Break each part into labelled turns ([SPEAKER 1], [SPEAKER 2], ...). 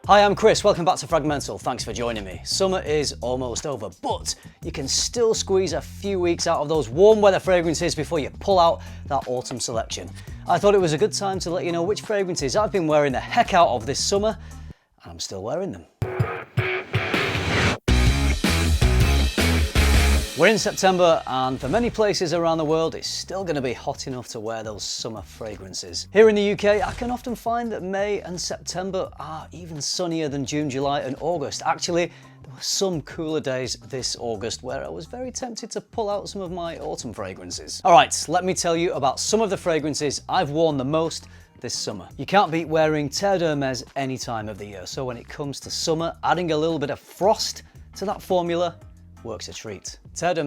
[SPEAKER 1] Hi, I'm Chris, welcome back to FRAG-MENTAL, thanks for joining me. Summer is almost over, but you can still squeeze a few weeks out of those warm weather fragrances before you pull out that autumn selection. I thought it was a good time to let you know which fragrances I've been wearing the heck out of this summer, and I'm still wearing them. We're in September, and for many places around the world, it's still going to be hot enough to wear those summer fragrances. Here in the UK, I can often find that May and September are even sunnier than June, July and August. Actually, there were some cooler days this August where I was very tempted to pull out some of my autumn fragrances. Alright, let me tell you about some of the fragrances I've worn the most this summer. You can't beat wearing Terre any time of the year, so when it comes to summer, adding a little bit of frost to that formula works a treat. Terre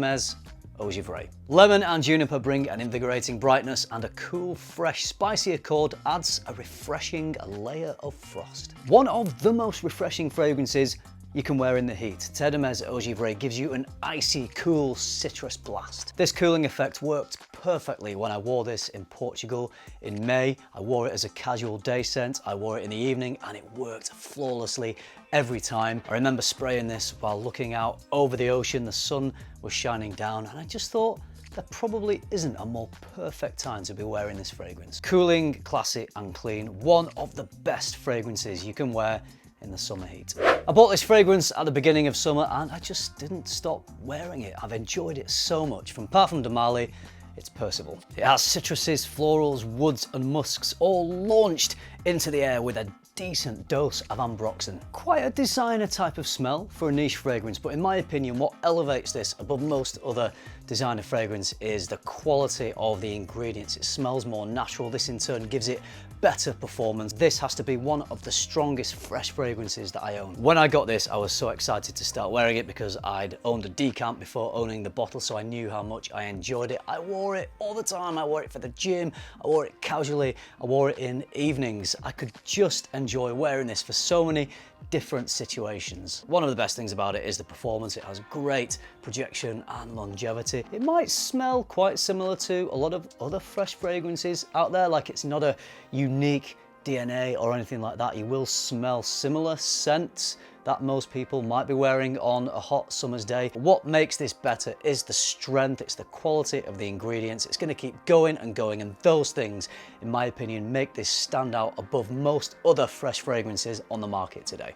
[SPEAKER 1] Eau Givree. Lemon and juniper bring an invigorating brightness, and a cool, fresh, spicy accord adds a refreshing layer of frost. One of the most refreshing fragrances you can wear in the heat. Terre Eau Givree gives you an icy, cool citrus blast. This cooling effect worked perfectly when I wore this in Portugal in May. I wore it as a casual day scent, I wore it in the evening, and it worked flawlessly every time. I remember spraying this while looking out over the ocean. The sun was shining down, and I just thought there probably isn't a more perfect time to be wearing this fragrance. Cooling, classy and clean, one of the best fragrances you can wear in the summer heat. I bought this fragrance at the beginning of summer and I just didn't stop wearing it. I've enjoyed it so much. From Parfum de Marly, it's Percival. It has citruses, florals, woods and musks all launched into the air with a decent dose of ambroxan. Quite a designer type of smell for a niche fragrance, but in my opinion what elevates this above most other designer fragrance is the quality of the ingredients. It smells more natural. This in turn gives it better performance. This has to be one of the strongest fresh fragrances that I own. When I got this, I was so excited to start wearing it because I'd owned a decant before owning the bottle, so I knew how much I enjoyed it. I wore it all the time. I wore it for the gym, I wore it casually, I wore it in evenings. I could just enjoy wearing this for so many different situations. One of the best things about it is the performance. It has great projection and longevity. It might smell quite similar to a lot of other fresh fragrances out there, like it's not a unique DNA or anything like that. You will smell similar scents that most people might be wearing on a hot summer's day. What makes this better is the strength, it's the quality of the ingredients. It's going to keep going and going, and those things, in my opinion, make this stand out above most other fresh fragrances on the market today.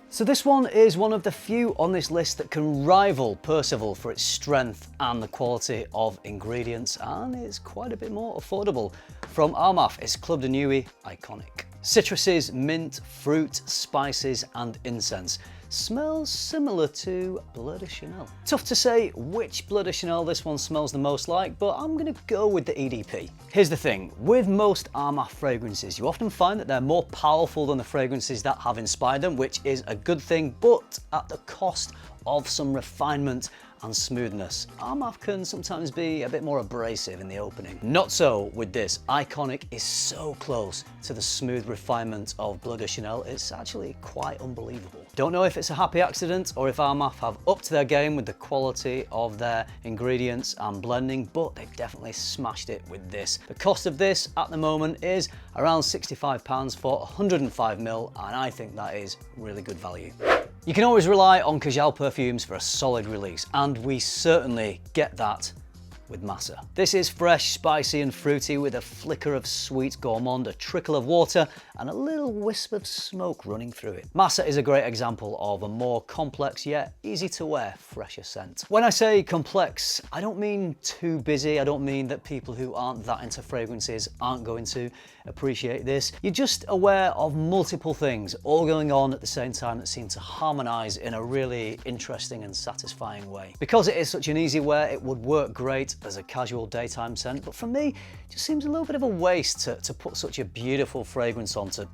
[SPEAKER 1] So this one is one of the few on this list that can rival Percival for its strength and the quality of ingredients, and it's quite a bit more affordable. From Armaf, it's Club de Nuit Iconic. Citruses, mint, fruit, spices and incense. Smells similar to Bleu de Chanel. Tough to say which Bleu de Chanel this one smells the most like, but I'm gonna go with the EDP. Here's the thing, with most Armaf fragrances, you often find that they're more powerful than the fragrances that have inspired them, which is a good thing, but at the cost of some refinement and smoothness. Armaf can sometimes be a bit more abrasive in the opening. Not so with this. Iconic is so close to the smooth refinement of Bleu de Chanel, it's actually quite unbelievable. Don't know if it's a happy accident or if Armaf have upped their game with the quality of their ingredients and blending, but they've definitely smashed it with this. The cost of this at the moment is around £65 for 105ml, and I think that is really good value. You can always rely on Kajal perfumes for a solid release, and we certainly get that with Masa. This is fresh, spicy and fruity with a flicker of sweet gourmand, a trickle of water and a little wisp of smoke running through it. Masa is a great example of a more complex yet easy to wear fresher scent. When I say complex, I don't mean too busy. I don't mean that people who aren't that into fragrances aren't going to appreciate this. You're just aware of multiple things all going on at the same time that seem to harmonize in a really interesting and satisfying way. Because it is such an easy wear, it would work great as a casual daytime scent, but for me, it just seems a little bit of a waste to put such a beautiful fragrance on to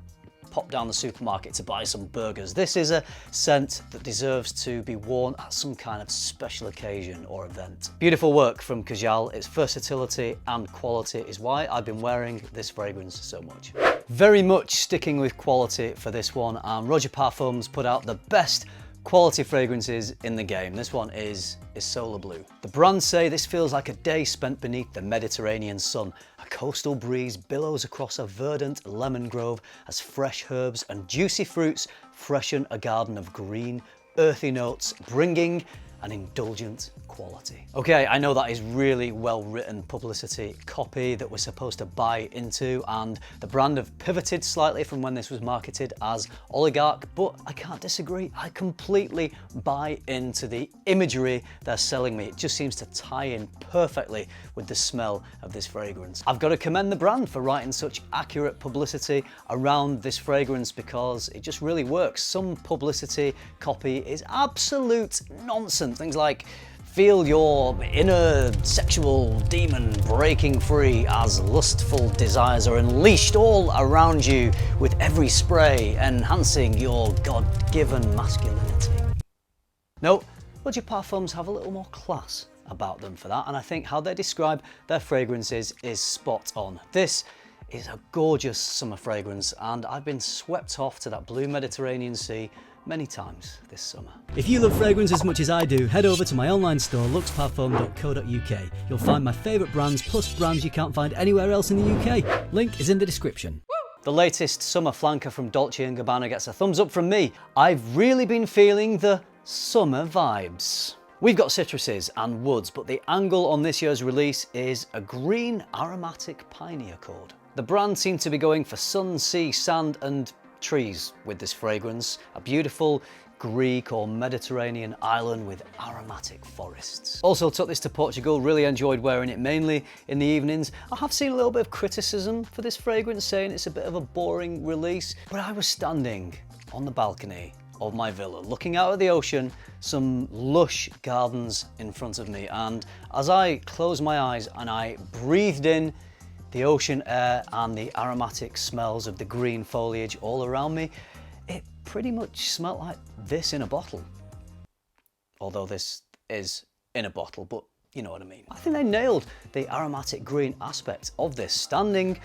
[SPEAKER 1] pop down the supermarket to buy some burgers. This is a scent that deserves to be worn at some kind of special occasion or event. Beautiful work from Kajal. Its versatility and quality is why I've been wearing this fragrance so much. Very much sticking with quality for this one, and Roja Parfums put out the best Quality fragrances in the game. This one is Isola Blue. The brands say this feels like a day spent beneath the Mediterranean sun. A coastal breeze billows across a verdant lemon grove as fresh herbs and juicy fruits freshen a garden of green, earthy notes, bringing an indulgent quality. Okay, I know that is really well written publicity copy that we're supposed to buy into, and the brand have pivoted slightly from when this was marketed as Oligarch, but I can't disagree. I completely buy into the imagery they're selling me. It just seems to tie in perfectly with the smell of this fragrance. I've got to commend the brand for writing such accurate publicity around this fragrance because it just really works. Some publicity copy is absolute nonsense. Things like, feel your inner sexual demon breaking free as lustful desires are unleashed all around you with every spray, enhancing your God-given masculinity. No, Roja Parfums have a little more class about them for that, and I think how they describe their fragrances is spot on. This is a gorgeous summer fragrance, and I've been swept off to that blue Mediterranean sea many times this summer. If you love fragrance as much as I do, head over to my online store luxparfum.co.uk. You'll find my favourite brands plus brands you can't find anywhere else in the UK. Link is in the description. The latest summer flanker from Dolce & Gabbana gets a thumbs up from me. I've really been feeling the summer vibes. We've got citruses and woods, but the angle on this year's release is a green aromatic piney accord. The brand seemed to be going for sun, sea, sand and trees with this fragrance, a beautiful Greek or Mediterranean island with aromatic forests. Also took this to Portugal, really enjoyed wearing it mainly in the evenings. I have seen a little bit of criticism for this fragrance, saying it's a bit of a boring release, but I was standing on the balcony of my villa looking out at the ocean, some lush gardens in front of me, and as I closed my eyes and I breathed in the ocean air and the aromatic smells of the green foliage all around me, it pretty much smelled like this in a bottle. Although this is in a bottle, but you know what I mean. I think they nailed the aromatic green aspect of this, standing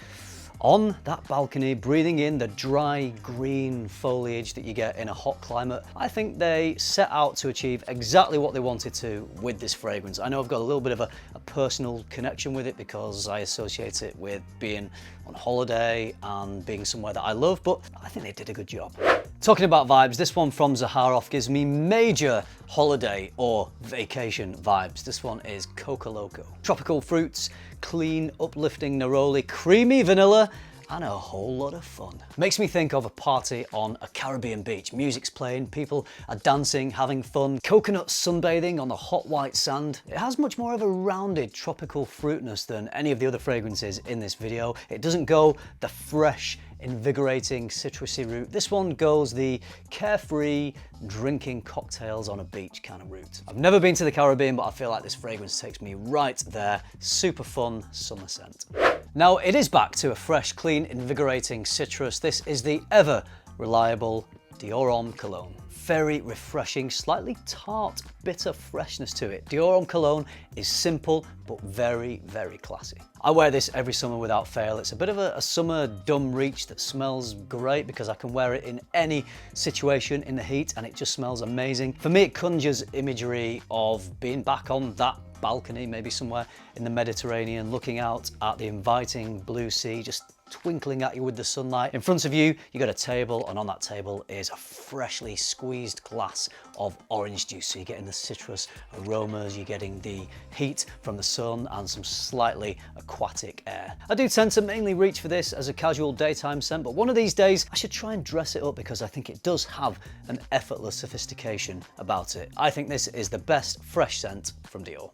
[SPEAKER 1] on that balcony, breathing in the dry green foliage that you get in a hot climate. I think they set out to achieve exactly what they wanted to with this fragrance. I know I've got a little bit of a personal connection with it because I associate it with being on holiday and being somewhere that I love, but I think they did a good job. Talking about vibes, this one from Zaharoff gives me major holiday or vacation vibes. This one is Coco Loco. Tropical fruits, clean, uplifting neroli, creamy vanilla, and a whole lot of fun. Makes me think of a party on a Caribbean beach. Music's playing, people are dancing, having fun, coconut sunbathing on the hot white sand. It has much more of a rounded tropical fruitness than any of the other fragrances in this video. It doesn't go the fresh, invigorating citrusy route. This one goes the carefree, drinking cocktails on a beach kind of route. I've never been to the Caribbean, but I feel like this fragrance takes me right there. Super fun summer scent. Now it is back to a fresh, clean, invigorating citrus. This is the ever reliable Dior Homme cologne. Very refreshing, slightly tart, bitter freshness to it. Dior Homme cologne is simple, but very, very classy. I wear this every summer without fail. It's a bit of a summer dumb reach that smells great because I can wear it in any situation in the heat and it just smells amazing. For me, it conjures imagery of being back on that balcony, maybe somewhere in the Mediterranean, looking out at the inviting blue sea, just twinkling at you with the sunlight. In front of you, you got a table, and on that table is a freshly squeezed glass of orange juice. So you're getting the citrus aromas, you're getting the heat from the sun and some slightly aquatic air. I do tend to mainly reach for this as a casual daytime scent, but one of these days I should try and dress it up because I think it does have an effortless sophistication about it. I think this is the best fresh scent from Dior.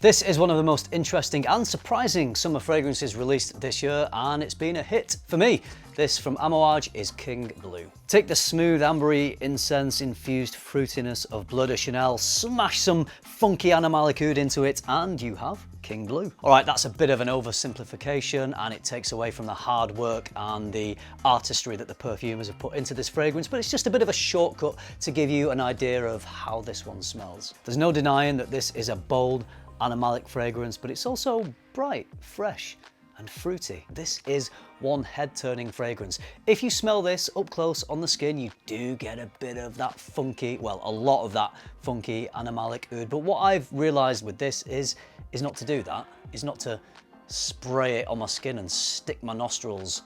[SPEAKER 1] This is one of the most interesting and surprising summer fragrances released this year, and it's been a hit for me. This from Amouage is King Blue. Take the smooth ambery incense infused fruitiness of Bleu de Chanel, smash some funky animalic oud into it, and you have King Blue. All right, that's a bit of an oversimplification and it takes away from the hard work and the artistry that the perfumers have put into this fragrance, but it's just a bit of a shortcut to give you an idea of how this one smells. There's no denying that this is a bold, animalic fragrance, but it's also bright, fresh, and fruity. This is one head-turning fragrance. If you smell this up close on the skin, you do get a bit of that funky, well, a lot of that funky animalic oud. But what I've realized with this is not to do that, is not to spray it on my skin and stick my nostrils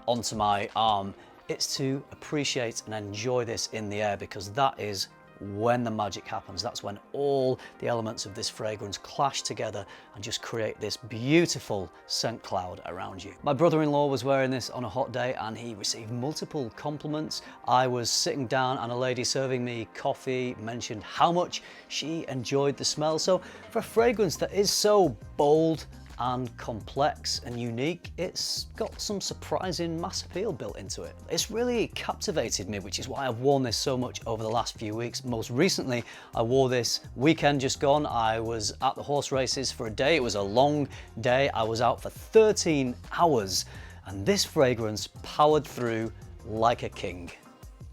[SPEAKER 1] onto my arm. It's to appreciate and enjoy this in the air, because that is when the magic happens. That's when all the elements of this fragrance clash together and just create this beautiful scent cloud around you. My brother-in-law was wearing this on a hot day and he received multiple compliments. I was sitting down and a lady serving me coffee mentioned how much she enjoyed the smell. So for a fragrance that is so bold and complex and unique, it's got some surprising mass appeal built into it. It's really captivated me, which is why I've worn this so much over the last few weeks. Most recently, I wore this weekend just gone. I was at the horse races for a day. It was a long day. I was out for 13 hours, and this fragrance powered through like a king,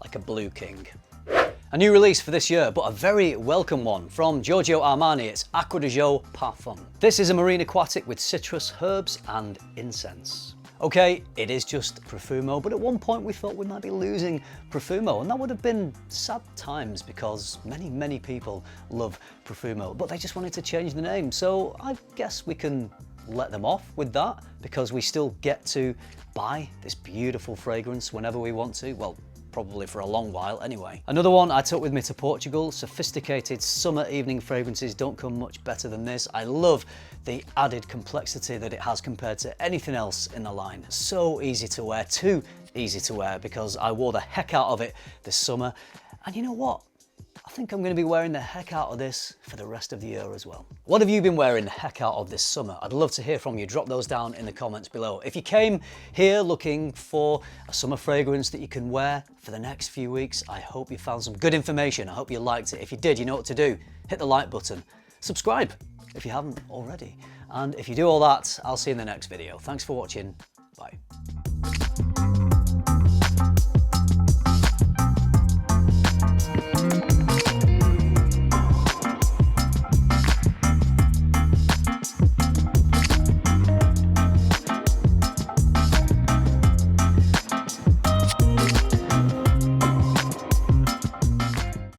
[SPEAKER 1] like a blue king. A new release for this year, but a very welcome one from Giorgio Armani. It's Acqua di Gio Parfum. This is a marine aquatic with citrus, herbs and incense. Okay, it is just Profumo, but at one point we thought we might be losing Profumo, and that would have been sad times because many people love Profumo, but they just wanted to change the name. So I guess we can let them off with that, because we still get to buy this beautiful fragrance whenever we want to. Well, probably for a long while anyway. Another one I took with me to Portugal. Sophisticated summer evening fragrances don't come much better than this. I love the added complexity that it has compared to anything else in the line. So easy to wear, too easy to wear, because I wore the heck out of it this summer. And you know what? I think I'm going to be wearing the heck out of this for the rest of the year as well. What have you been wearing the heck out of this summer? I'd love to hear from you. Drop those down in the comments below. If you came here looking for a summer fragrance that you can wear for the next few weeks, I hope you found some good information. I hope you liked it. If you did, you know what to do. Hit the like button. Subscribe if you haven't already. And if you do all that, I'll see you in the next video. Thanks for watching. Bye.